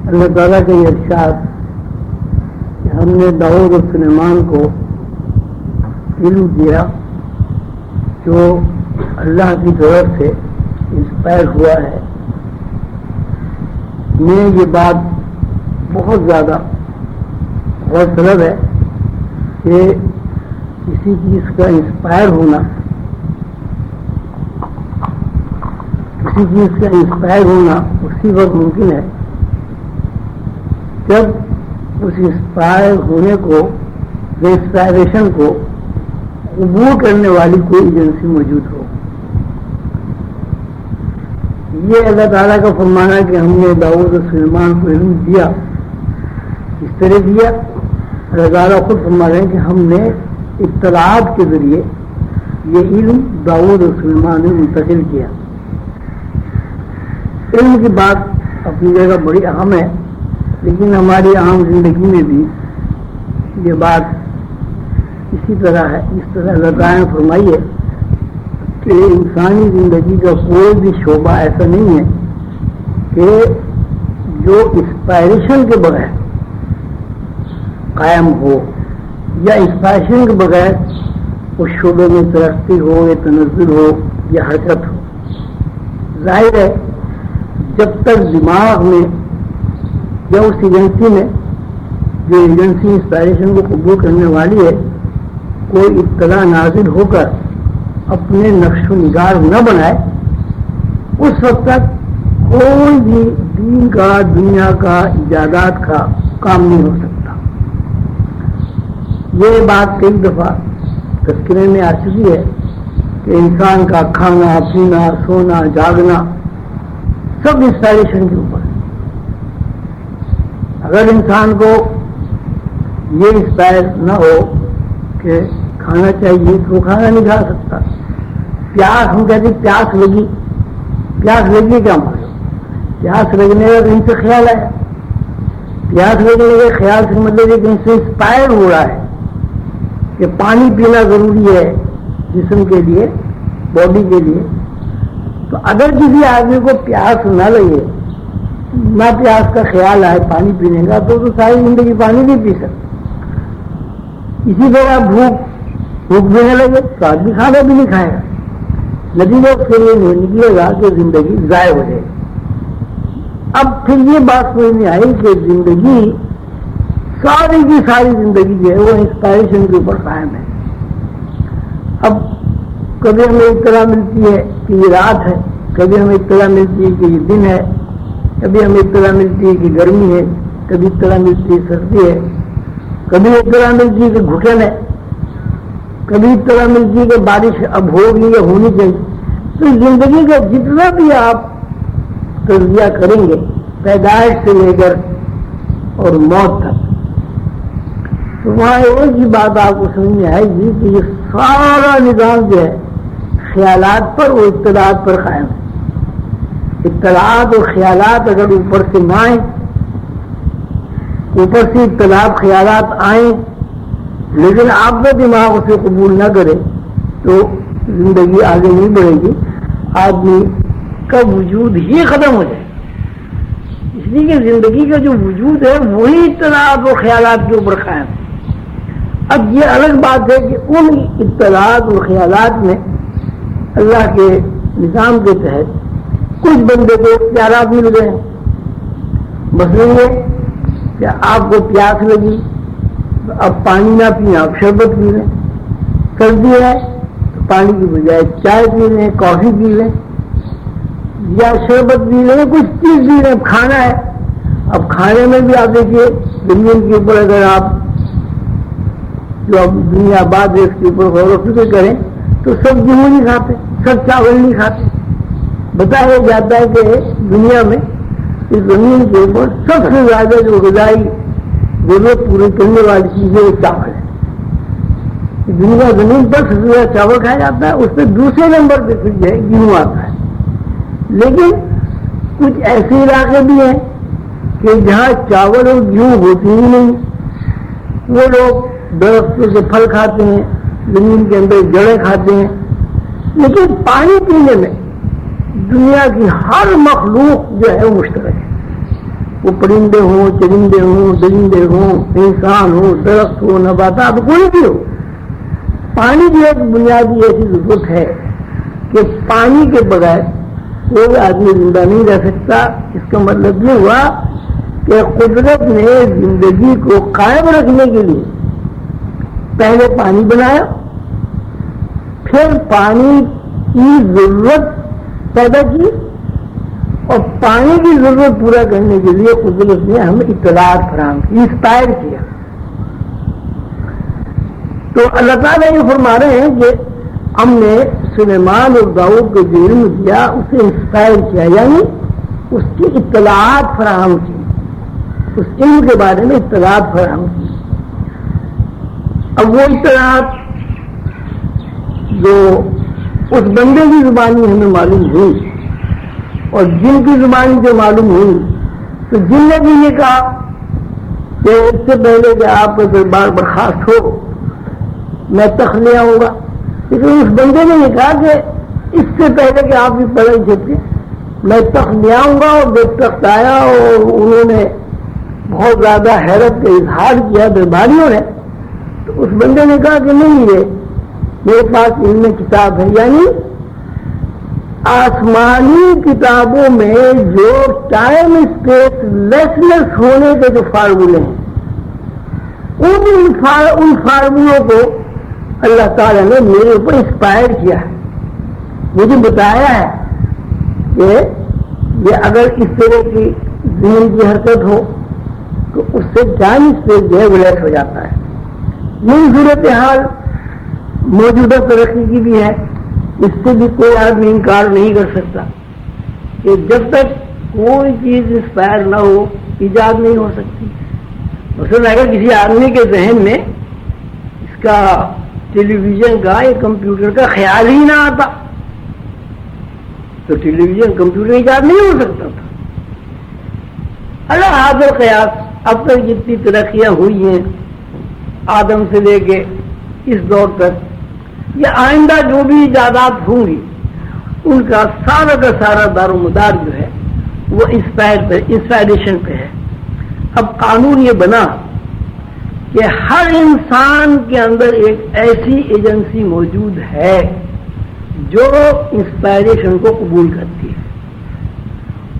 اللہ تعالیٰ کا یہ ارشاد کہ ہم نے داؤد اور سلیمان کو علم دیا جو اللہ کی طرف سے انسپائر ہوا ہے. میں یہ بات بہت زیادہ غور طلب ہے کہ کسی چیز کا انسپائر ہونا اسی وقت ممکن ہے جب اس انسپائر ہونے کو انسپائریشن کو قبول کرنے والی کوئی ایجنسی موجود ہو. یہ اللہ تعالیٰ کا فرمانا ہے کہ ہم نے داؤد اور سلیمان کو علم دیا. اس طرح دیا اللہ تعالیٰ خود فرما رہے ہیں کہ ہم نے اطلاعات کے ذریعے یہ علم داؤد اور سلیمان نے منتقل کیا. علم کی بات اپنی جگہ بڑی اہم ہے، لیکن ہماری عام زندگی میں بھی یہ بات اسی طرح ہے. اس طرح اللہ تعالیٰ نے فرمائی ہے کہ انسانی زندگی کا کوئی بھی شعبہ ایسا نہیں ہے کہ جو انسپائریشن کے بغیر قائم ہو یا انسپائریشن کے بغیر اس شعبے میں ترقی ہو یا تنزل ہو یا حرکت ہو. ظاہر ہے جب تک دماغ میں یا اس ایجنسی میں جو ایجنسی انسپائریشن کو قبول کرنے والی ہے کوئی اطلاع نازل ہو کر اپنے نقش و نگار نہ بنائے، اس وقت تک کوئی بھی دین کا دنیا کا ایجادات کا کام نہیں ہو سکتا. یہ بات کئی دفعہ تذکرے میں آ چکی ہے کہ انسان کا کھانا پینا سونا جاگنا سب انسپائریشن کے اوپر ہے. اگر انسان کو یہ انسپائر نہ ہو کہ کھانا چاہیے تو وہ کھانا نہیں کھا سکتا. پیاس ہم کہتے ہیں پیاس لگی کیا مطلب؟ پیاس لگنے کا کہیں سے خیال آیا. پیاس لگنے کے خیال سے مطلب یہ کہیں سے انسپائر ہو رہا ہے کہ پانی پینا ضروری ہے جسم کے لیے، باڈی کے لیے. تو اگر کسی آدمی کو پیاس نہ لگے، نہ پیاس کا خیال آئے پانی پینے کا، تو ساری زندگی پانی نہیں پی سکتا. اسی طرح بھوک بھی نہ لگے تو آدمی کھانا بھی نہیں کھائے گا. نتیجہ اس کے لیے نکلے گا کہ زندگی ضائع ہو جائے. اب پھر یہ بات سمجھ میں آئی کہ زندگی ساری کی ساری زندگی جو ہے وہ انسپائریشن کے اوپر قائم ہے. اب کبھی ہمیں اطلاع ملتی ہے کہ یہ رات ہے، کبھی ہمیں اطلاع ملتی ہے کہ یہ دن ہے، کبھی ہمیں اطلاع ملتی ہے کہ گرمی ہے، کبھی اطلاع ملتی ہے سردی ہے، کبھی اطلاع ملتی ہے کہ گھٹن ہے، کبھی اطلاع ملتی ہے کہ بارش اب ہوگی یا ہونی چاہیے. تو زندگی کا جتنا بھی آپ تجزیہ کریں گے پیدائش سے لے کر اور موت تک، تو وہاں ایک ہی بات آپ کو سمجھ میں آئے گی کہ یہ سارا نظام جو ہے خیالات پر اور اطلاعات پر قائم ہے. اطلاعات اور خیالات اگر اوپر سے نہ آئیں، اوپر سے اطلاعات خیالات آئیں لیکن آپ کا دماغ اسے قبول نہ کرے تو زندگی آگے نہیں بڑھے گی. آدمی کا وجود ہی ختم ہو جائے. اس لیے کہ زندگی کا جو وجود ہے وہی اطلاعات اور خیالات کے اوپر قائم ہے. اب یہ الگ بات ہے کہ ان اطلاعات اور خیالات میں اللہ کے نظام کے تحت کچھ بندے کو اختیارات مل گئے. مثلاً یہ کہ آپ کو پیاس لگی تو اب پانی نہ پئیں، آپ شربت پی لیں. سردی ہے تو پانی کی بجائے چائے پی لیں، کافی پی لیں یا شربت پی لیں، کچھ چیز پی لیں. کھانا ہے، اب کھانے میں بھی آپ دیکھیے زمین کے اوپر اگر آپ جو اب دنیا بعد اس کے اوپر غور و فکر کریں تو سب گیہوں نہیں کھاتے، سب چاول نہیں کھاتے. بتایا جاتا ہے کہ دنیا میں اس زمین کے اوپر سب سے زیادہ جو غذائی ضرورت پوری کرنے والی چیز ہے وہ چاول ہے. دنیا زمین پر سب سے زیادہ چاول کھایا جاتا ہے، اس پہ دوسرے نمبر پہ پھر جو ہے گیہوں آتا ہے. لیکن کچھ ایسے علاقے بھی ہیں کہ جہاں چاول اور گیہوں ہوتی ہی نہیں. وہ لوگ درختوں سے پھل کھاتے ہیں، زمین کے اندر جڑیں کھاتے ہیں. لیکن پانی پینے میں دنیا کی ہر مخلوق جو ہے وہ مشترک ہے. وہ پرندے ہوں، چرندے ہوں، درندے ہوں، انسان ہو، درخت ہو، نباتات، کوئی بھی ہو، پانی کی ایک بنیادی ایسی ضرورت ہے کہ پانی کے بغیر کوئی آدمی زندہ نہیں رہ سکتا۔ اس کا مطلب یہ ہوا کہ قدرت نے زندگی کو قائم رکھنے کے لیے پہلے پانی بنایا، پھر پانی کی ضرورت پیدا کی، اور پانی کی ضرورت پورا کرنے کے لیے قدرت نے ہمیں اطلاعات فراہم کی، انسپائر کیا۔ تو اللہ تعالیٰ یہ فرما رہے ہیں کہ ہم نے سلیمان اور داؤد کو جو علم دیا اسے انسپائر کیا، یعنی اس کی اطلاعات فراہم کی، اس علم کے بارے میں اطلاعات فراہم کی۔ اب وہ اطلاعات جو اس بندے کی زبانی ہمیں معلوم ہوئی اور جن کی زبانی جو معلوم ہوئی، تو جن نے بھی یہ کہا کہ اس سے پہلے کہ آپ کا دربار برخاست ہو میں تخت لے آؤں گا، لیکن اس بندے نے یہ کہا کہ اس سے پہلے کہ آپ بھی پڑھے تھے میں تخت لے آؤں گا، اور جب تخت آیا اور انہوں نے بہت زیادہ حیرت کا اظہار کیا درباریوں نے، تو اس بندے نے کہا کہ نہیں، یہ میرے پاس علم کتاب ہے، یعنی آسمانی کتابوں میں جو ٹائم اسپیس لیسلیس ہونے کے جو فارمولے ہیں ان فارمولوں کو اللہ تعالیٰ نے میرے اوپر انسپائر کیا ہے، مجھے بتایا ہے کہ یہ اگر اس طرح کی ذہن کی حرکت ہو تو اس سے ٹائم اسپیس جو ہے ولیٹ ہو جاتا ہے۔ یہی صورتحال موجودہ ترقی کی بھی ہے، اس سے بھی کوئی آدمی انکار نہیں کر سکتا کہ جب تک کوئی چیز انسپائر نہ ہو ایجاد نہیں ہو سکتی۔ مثلا اگر کسی آدمی کے ذہن میں اس کا ٹیلی ویژن کا یا کمپیوٹر کا خیال ہی نہ آتا تو ٹیلی ویژن کمپیوٹر ایجاد نہیں ہو سکتا تھا۔ اللہ حاضر قیاس اب تک جتنی ترقیاں ہوئی ہیں آدم سے لے کے اس دور تک، یا آئندہ جو بھی ایجادات ہوں گی ان کا سارا دار و مدار جو ہے وہ انسپائریشن پہ ہے۔ اب قانون یہ بنا کہ ہر انسان کے اندر ایک ایسی ایجنسی موجود ہے جو انسپائریشن کو قبول کرتی ہے،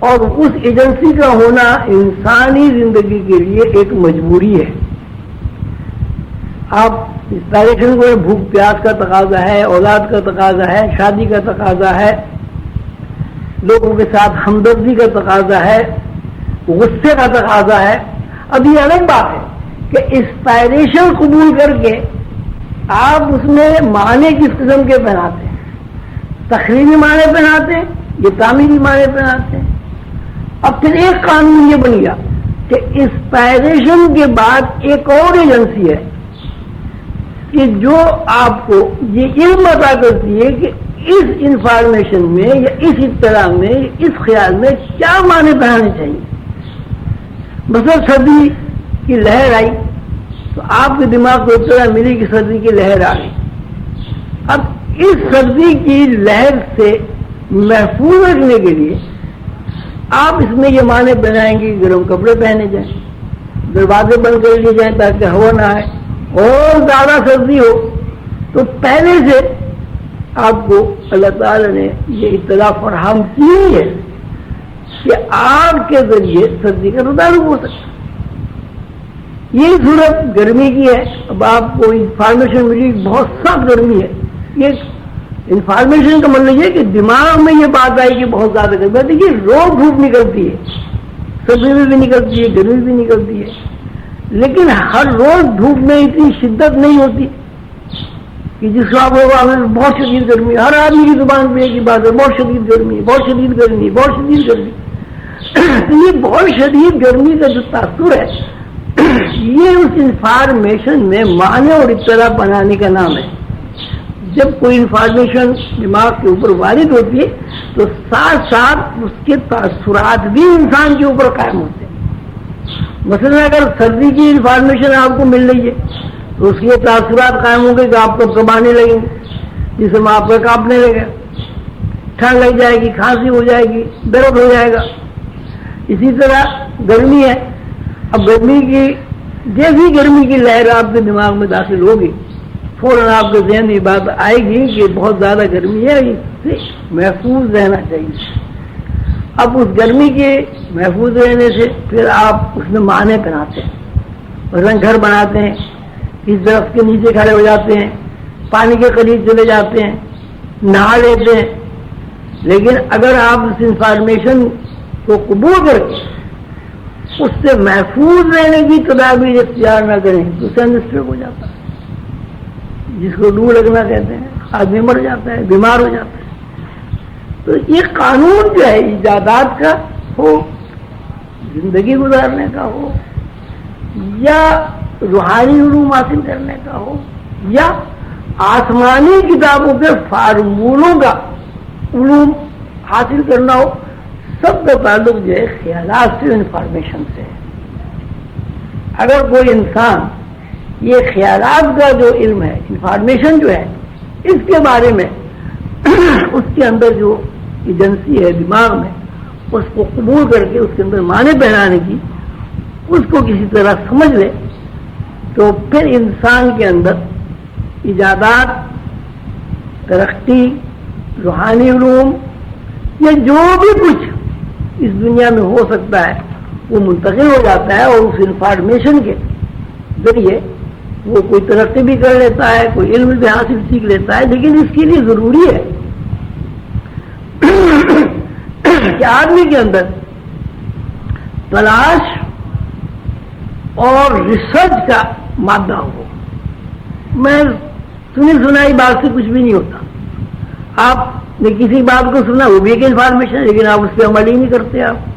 اور اس ایجنسی کا ہونا انسانی زندگی کے لیے ایک مجبوری ہے۔ آپ انسپائریشن کو بھوک پیاس کا تقاضا ہے، اولاد کا تقاضا ہے، شادی کا تقاضا ہے، لوگوں کے ساتھ ہمدردی کا تقاضا ہے، غصے کا تقاضا ہے۔ اب یہ الگ بات ہے کہ انسپائریشن قبول کر کے آپ اس میں معنی کس قسم کے پہناتے ہیں، تخریبی معنی پہناتے ہیں یا تعمیری معنی پہناتے ہیں۔ اب پھر ایک قانون یہ بن گیا کہ انسپائریشن کے بعد ایک اور ایجنسی ہے کہ جو آپ کو یہ علم عطا کرتی ہے کہ اس انفارمیشن میں یا اس اطلاع میں یا اس خیال میں کیا معنی پہنانے چاہیے۔ مثلا سردی کی لہر آئی تو آپ کے دماغ کو اطلاع ملی کہ سردی کی لہر آ گئی۔ اب اس سردی کی لہر سے محفوظ رکھنے کے لیے آپ اس میں یہ معنی پہنائیں گے کہ گرم کپڑے پہنے جائیں، دروازے بند کر لیے جائیں تاکہ ہوا نہ آئے، اور زیادہ سردی ہو تو پہلے سے آپ کو اللہ تعالی نے یہ اطلاع فراہم کی ہے کہ آگ کے ذریعے سردی کا تعلق ہو سکتا ہے۔ یہ صورت گرمی کی ہے۔ اب آپ کو انفارمیشن ملی بہت سخت گرمی ہے، یہ انفارمیشن کا مطلب یہ کہ دماغ میں یہ بات آئی کہ بہت زیادہ گرمی ہے۔ دیکھیے روز دھوپ نکلتی ہے، سردی میں بھی نکلتی ہے، گرمی بھی نکلتی ہے، لیکن ہر روز دھوپ میں اتنی شدت نہیں ہوتی کہ جس وقت ہوگا ہمیں بہت شدید گرمی، ہر آدمی کی زبان پہ ایک ہی بات ہے، بہت شدید گرمی، بہت شدید گرمی، بہت شدید گرمی۔ تو یہ بہت شدید گرمی کا جو تاثر ہے یہ اس انفارمیشن میں معنی اور اطلاع بنانے کا نام ہے۔ جب کوئی انفارمیشن دماغ کے اوپر وارد ہوتی ہے تو ساتھ ساتھ اس کے تاثرات بھی انسان کے اوپر قائم ہوتے ہیں۔ مثلا اگر سردی کی انفارمیشن آپ کو مل رہی ہے تو اس کے تاثرات قائم ہوں گے کہ آپ کو کبانے لگیں گے، جسم آپ کا کانپنے لگے، ٹھنڈ لگ جائے گی، کھانسی ہو جائے گی، درد ہو جائے گا۔ اسی طرح گرمی ہے. اب گرمی کی جیسی گرمی کی لہر آپ کے دماغ میں داخل ہوگی فوراً آپ کے ذہن میں بات آئے گی کہ بہت زیادہ گرمی ہے, اس سے محفوظ رہنا چاہیے. اب اس گرمی کے محفوظ رہنے سے پھر آپ اس میں معنی پہناتے ہیں, مثلا گھر بناتے ہیں, اس درخت کے نیچے کھڑے ہو جاتے ہیں, پانی کے قریب چلے جاتے ہیں, نہا لیتے ہیں. لیکن اگر آپ اس انفارمیشن کو قبول کر کے اس سے محفوظ رہنے کی تدابیر اختیار نہ کریں تو سنسٹرک ہو جاتا ہے, جس کو لو لگنا کہتے ہیں. آدمی مر جاتا ہے, بیمار ہو جاتا ہے. تو یہ قانون جو ہے ایجادات کا ہو, زندگی گزارنے کا ہو, یا روحانی علوم حاصل کرنے کا ہو, یا آسمانی کتابوں کے فارمولوں کا علوم حاصل کرنا ہو, سب کا تعلق جو ہے خیالات سے, انفارمیشن سے ہے. اگر کوئی انسان یہ خیالات کا جو علم ہے, انفارمیشن جو ہے, اس کے بارے میں اس کے اندر جو ایجنسی ہے دماغ میں, اس کو قبول کر کے اس کے اندر معنی پہنانے کی, اس کو کسی طرح سمجھ لے, تو پھر انسان کے اندر ایجادات, ترقی, روحانی علوم, یا جو بھی کچھ اس دنیا میں ہو سکتا ہے وہ منتقل ہو جاتا ہے, اور اس انفارمیشن کے ذریعے وہ کوئی ترقی بھی کر لیتا ہے, کوئی علم بھی حاصل سیکھ لیتا ہے. لیکن اس کے لیے ضروری ہے کہ آدمی کے اندر تلاش اور ریسرچ کا مادہ ہو. میں سنی سنائی بات سے کچھ بھی نہیں ہوتا. آپ نے کسی بات کو سنا, وہ بھی ایک انفارمیشن, لیکن آپ اس پہ عمل ہی نہیں کرتے. آپ